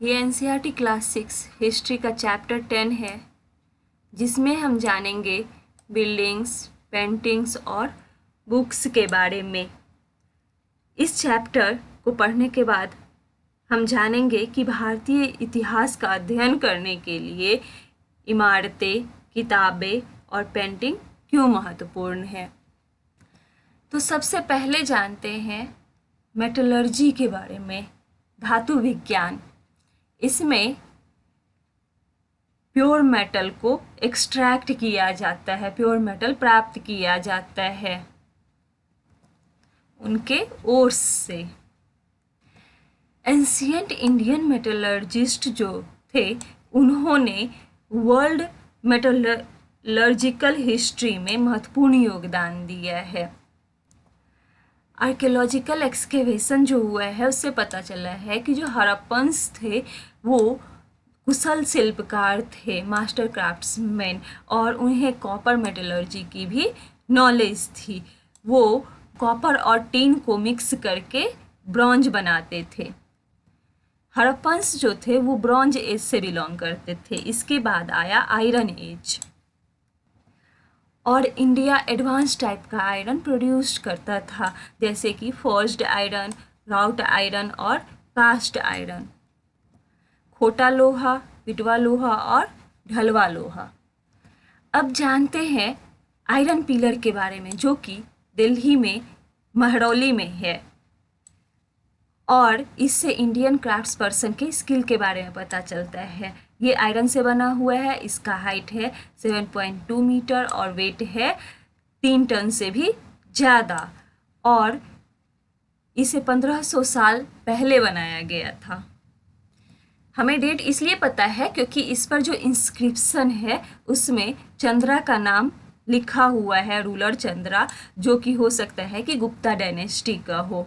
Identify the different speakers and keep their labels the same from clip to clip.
Speaker 1: ये NCERT class 6 history का chapter 10 है, जिसमें हम जानेंगे बिल्डिंग्स, पेंटिंग्स और बुक्स के बारे में। इस चैप्टर को पढ़ने के बाद हम जानेंगे कि भारतीय इतिहास का अध्ययन करने के लिए इमारतें, किताबें और पेंटिंग क्यों महत्वपूर्ण है। तो सबसे पहले जानते हैं मेटलर्जी के बारे में, धातु विज्ञान। इसमें प्योर मेटल को एक्सट्रैक्ट किया जाता है, प्योर मेटल प्राप्त किया जाता है उनके ओर्स से। एंशिएंट इंडियन मेटलर्जिस्ट जो थे, उन्होंने वर्ल्ड मेटलर्जिकल हिस्ट्री में महत्वपूर्ण योगदान दिया है। आर्कियोलॉजिकल एक्सकेवेशन जो हुआ है उससे पता चला है कि जो हड़प्पन्स थे वो कुशल शिल्पकार थे, मास्टर क्राफ्ट्समैन, और उन्हें कॉपर मेटलर्जी की भी नॉलेज थी। वो कॉपर और टिन को मिक्स करके ब्रॉन्ज बनाते थे। हड़प्पन्स जो थे वो ब्रॉन्ज एज से बिलोंग करते थे। इसके बाद आया आयरन एज, और इंडिया एडवांस टाइप का आयरन प्रोड्यूस करता था, जैसे कि फोर्ज्ड आयरन, राउट आयरन और कास्ट आयरन, खोटा लोहा, पिटवा लोहा और ढलवा लोहा। अब जानते हैं आयरन पिलर के बारे में, जो कि दिल्ली में महरौली में है, और इससे इंडियन क्राफ्ट्स पर्सन के स्किल के बारे में पता चलता है। ये आयरन से बना हुआ है, इसका हाइट है 7.2 मीटर और वेट है 3 टन से भी ज़्यादा, और इसे 1500 साल पहले बनाया गया था। हमें डेट इसलिए पता है क्योंकि इस पर जो इंस्क्रिप्शन है उसमें चंद्रा का नाम लिखा हुआ है, रूलर चंद्रा, जो कि हो सकता है कि गुप्ता डायनेस्टी का हो।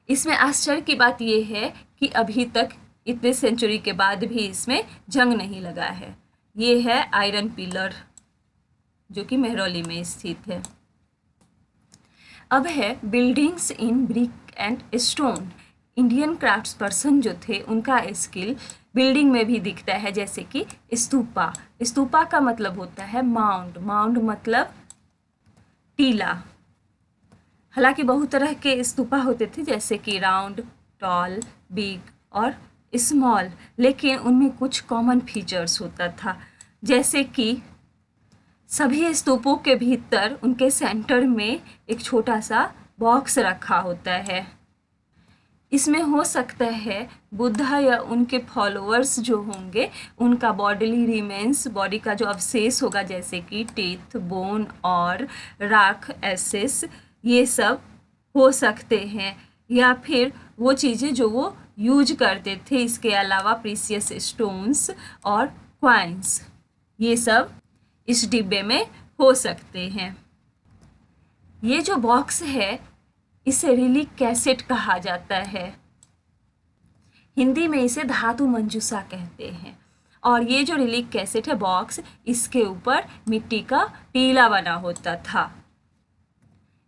Speaker 1: इसमें आश्चर्य की बात यह है कि अभी तक इतने सेंचुरी के बाद भी इसमें जंग नहीं लगा है। ये है आयरन पिलर, जो कि महरौली में स्थित है। अब है buildings in brick and stone. Indian crafts person जो थे उनका स्किल बिल्डिंग में भी दिखता है, जैसे कि स्तूपा। स्तूपा का मतलब होता है माउंड, माउंड मतलब टीला। हालांकि बहुत तरह के स्तूपा होते थे, जैसे कि राउंड, टॉल, बिग और स्मॉल, लेकिन उनमें कुछ कॉमन फीचर्स होता था, जैसे कि सभी स्तूपों के भीतर उनके सेंटर में एक छोटा सा बॉक्स रखा होता है। इसमें हो सकता है बुद्धा या उनके फॉलोअर्स जो होंगे उनका बॉडीली रिमेन्स, बॉडी का जो अवशेष होगा, जैसे कि टीथ, बोन और राख, एसेस, ये सब हो सकते हैं, या फिर वो चीज़ें जो वो यूज करते थे। इसके अलावा प्रीशियस स्टोन्स और क्वाइंस, ये सब इस डिब्बे में हो सकते हैं। ये जो बॉक्स है इसे रिलिक कैसेट कहा जाता है। हिंदी में इसे धातु मंजूषा कहते हैं। और ये जो रिलिक कैसेट है बॉक्स, इसके ऊपर मिट्टी का टीला बना होता था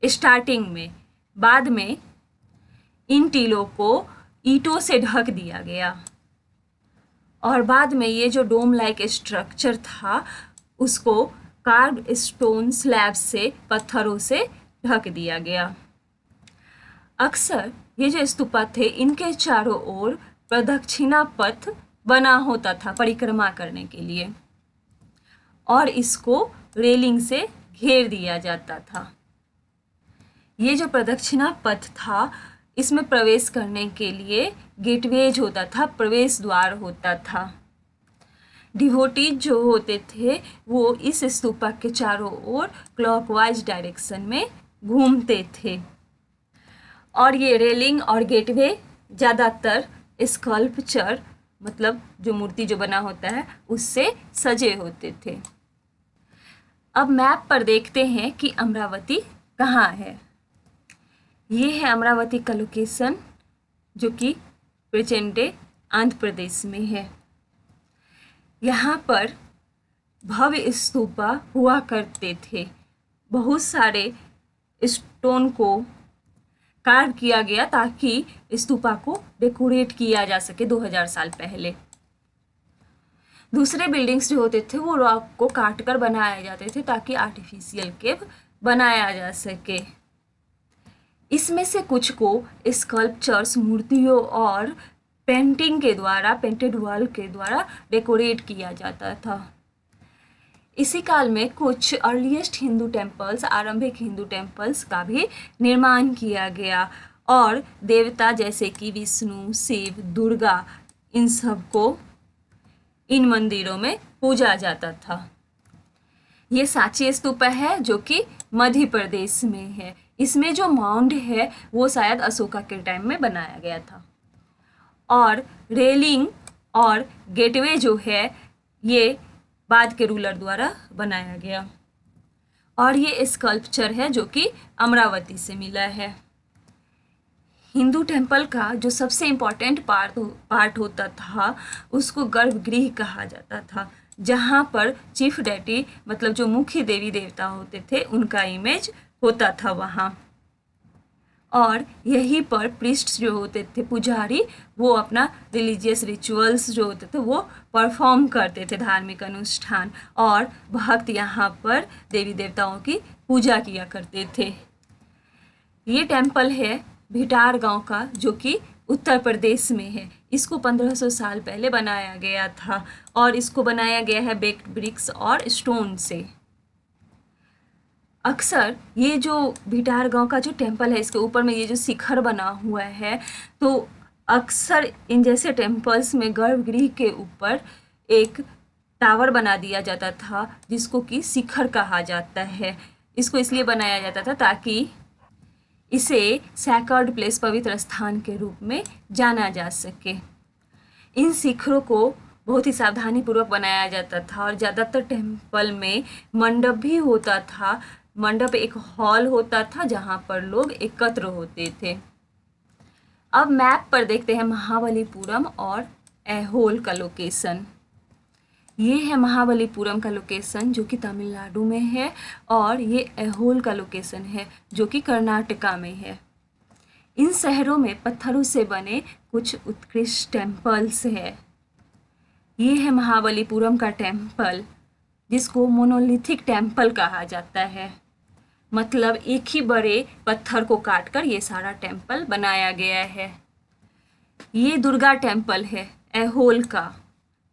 Speaker 1: स्टार्टिंग में। बाद में इन टीलों को ईंटों से ढक दिया गया, और बाद में ये जो डोम लाइक स्ट्रक्चर था उसको कार्व्ड स्टोन स्लैब से, पत्थरों से ढक दिया गया। अक्सर ये जो स्तूपा थे इनके चारों ओर प्रदक्षिणा पथ बना होता था परिक्रमा करने के लिए, और इसको रेलिंग से घेर दिया जाता था। ये जो प्रदक्षिणा पथ था इसमें प्रवेश करने के लिए गेटवेज होता था, प्रवेश द्वार होता था। डिवोटीज जो होते थे वो इस स्तूपा के चारों ओर क्लॉकवाइज डायरेक्शन में घूमते थे, और ये रेलिंग और गेटवे ज़्यादातर स्कल्पचर, मतलब जो मूर्ति जो बना होता है उससे सजे होते थे। अब मैप पर देखते हैं कि अमरावती कहाँ है। ये है अमरावती का लोकेशन, जो कि प्रेजेंट डे आंध्र प्रदेश में है। यहाँ पर भव्य स्तूपा हुआ करते थे। बहुत सारे स्टोन को कार्व किया गया ताकि स्तूपा को डेकोरेट किया जा सके 2000 साल पहले। दूसरे बिल्डिंग्स जो होते थे वो रॉक को काट कर बनाए जाते थे ताकि आर्टिफिशियल केव बनाया जा सके। इसमें से कुछ को स्कल्पचर्स, मूर्तियों और पेंटिंग के द्वारा, पेंटेड वॉल के द्वारा डेकोरेट किया जाता था। इसी काल में कुछ अर्लीस्ट हिंदू टेम्पल्स, आरंभिक हिंदू टेम्पल्स का भी निर्माण किया गया और देवता जैसे कि विष्णु, शिव, दुर्गा, इन सब को इन मंदिरों में पूजा जाता था। ये सांची स्तूप है जो कि मध्य प्रदेश में है। इसमें जो माउंड है वो शायद अशोका के टाइम में बनाया गया था और रेलिंग और गेटवे जो है ये बाद के रूलर द्वारा बनाया गया। और ये स्कल्पचर है जो कि अमरावती से मिला है। हिंदू टेम्पल का जो सबसे इम्पॉर्टेंट पार्ट होता था उसको गर्भगृह कहा जाता था, जहाँ पर चीफ डेटी मतलब जो मुख्य देवी देवता होते थे उनका इमेज होता था वहाँ। और यहीं पर प्रीस्ट जो होते थे, पुजारी, वो अपना रिलीजियस रिचुअल्स जो होते थे वो परफॉर्म करते थे, धार्मिक अनुष्ठान, और भक्त यहाँ पर देवी देवताओं की पूजा किया करते थे। ये टेम्पल है भिटार गांव का जो कि उत्तर प्रदेश में है। इसको 1500 साल पहले बनाया गया था और इसको बनाया गया है बेक्ड ब्रिक्स और स्टोन से। अक्सर ये जो भिटार गांव का जो टेम्पल है इसके ऊपर में ये जो शिखर बना हुआ है, तो अक्सर इन जैसे टेम्पल्स में गर्भगृह के ऊपर एक टावर बना दिया जाता था जिसको कि शिखर कहा जाता है। इसको इसलिए बनाया जाता था ताकि इसे सैक्रेड प्लेस, पवित्र स्थान के रूप में जाना जा सके। इन शिखरों को बहुत ही सावधानी पूर्वक बनाया जाता था और ज़्यादातर टेम्पल में मंडप भी होता था। मंडप एक हॉल होता था जहाँ पर लोग एकत्र होते थे। अब मैप पर देखते हैं महाबलीपुरम और ऐहोल का लोकेशन। ये है महाबलीपुरम का लोकेशन जो कि तमिलनाडु में है और ये ऐहोल का लोकेशन है जो कि कर्नाटका में है। इन शहरों में पत्थरों से बने कुछ उत्कृष्ट टेम्पल्स है। ये है महाबलीपुरम का टेम्पल जिसको मोनोलिथिक टेम्पल कहा जाता है, मतलब एक ही बड़े पत्थर को काटकर ये सारा टेम्पल बनाया गया है। ये दुर्गा टेम्पल है ऐहोल का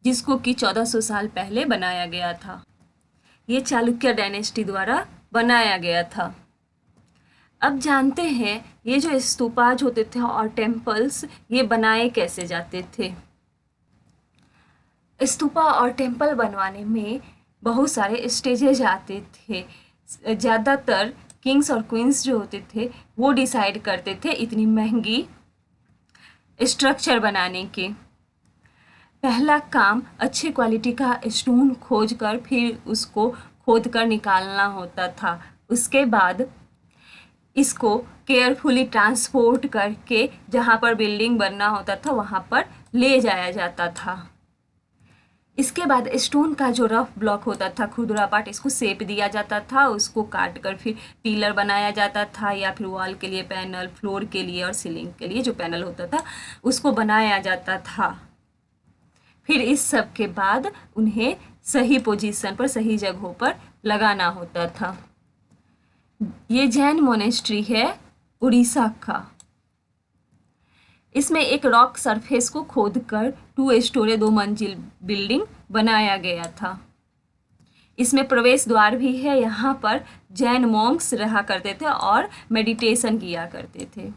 Speaker 1: जिसको कि 1400 साल पहले बनाया गया था। ये चालुक्य डायनेस्टी द्वारा बनाया गया था। अब जानते हैं ये जो स्तूपाज होते थे और टेम्पल्स ये बनाए कैसे जाते थे। स्तूपा और टेम्पल बनवाने में बहुत सारे स्टेजेज आते थे। ज़्यादातर किंग्स और क्वींस जो होते थे वो डिसाइड करते थे इतनी महंगी स्ट्रक्चर बनाने के। पहला काम अच्छी क्वालिटी का स्टोन खोजकर फिर उसको खोदकर निकालना होता था। उसके बाद इसको केयरफुली ट्रांसपोर्ट करके जहाँ पर बिल्डिंग बनना होता था वहाँ पर ले जाया जाता था। इसके बाद स्टोन का जो रफ ब्लॉक होता था, खुरदुरा पार्ट, इसको शेप दिया जाता था। उसको काट कर फिर पिलर बनाया जाता था या फिर वॉल के लिए पैनल, फ्लोर के लिए और सीलिंग के लिए जो पैनल होता था उसको बनाया जाता था। फिर इस सब के बाद उन्हें सही पोजीशन पर, सही जगहों पर लगाना होता था। ये जैन मोनेस्ट्री है उड़ीसा का। इसमें एक रॉक सरफेस को खोदकर 2 स्टोरी 2 मंजिल बिल्डिंग बनाया गया था। इसमें प्रवेश द्वार भी है। यहाँ पर जैन मॉन्क्स रहा करते थे और मेडिटेशन किया करते थे।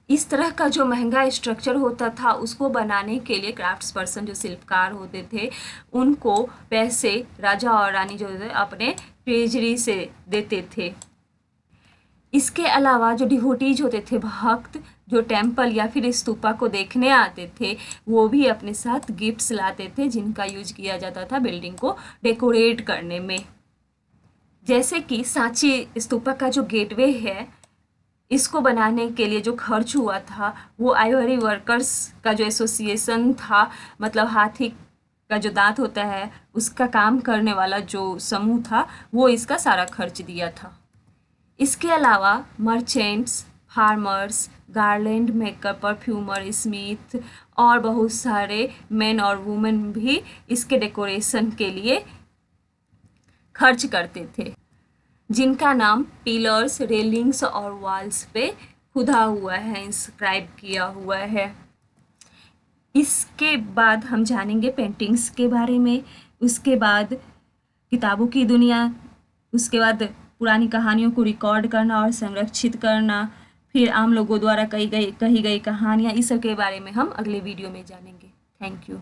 Speaker 1: इस तरह का जो महंगा स्ट्रक्चर होता था उसको बनाने के लिए क्राफ्ट्स पर्सन जो शिल्पकार होते थे उनको पैसे राजा और रानी जो थे अपने ट्रेजरी से देते थे। इसके अलावा जो डिवोटीज होते थे, भक्त जो टेम्पल या फिर स्तूपा को देखने आते थे, वो भी अपने साथ गिफ्ट्स लाते थे जिनका यूज किया जाता था बिल्डिंग को डेकोरेट करने में। जैसे कि सांची स्तूपा का जो गेटवे है, इसको बनाने के लिए जो खर्च हुआ था वो आइवरी वर्कर्स का जो एसोसिएशन था, मतलब हाथी का जो दांत होता है उसका काम करने वाला जो समूह था, वो इसका सारा खर्च दिया था। इसके अलावा merchants, farmers, garland maker, perfumer, Smith और बहुत सारे मेन और वुमेन भी इसके डेकोरेशन के लिए खर्च करते थे, जिनका नाम पिलर्स, रेलिंग्स और वॉल्स पे खुदा हुआ है, इंस्क्राइब किया हुआ है। इसके बाद हम जानेंगे पेंटिंग्स के बारे में, उसके बाद किताबों की दुनिया, उसके बाद पुरानी कहानियों को रिकॉर्ड करना और संरक्षित करना, फिर आम लोगों द्वारा कही गई कहानियाँ, इस सब के बारे में हम अगले वीडियो में जानेंगे। Thank you.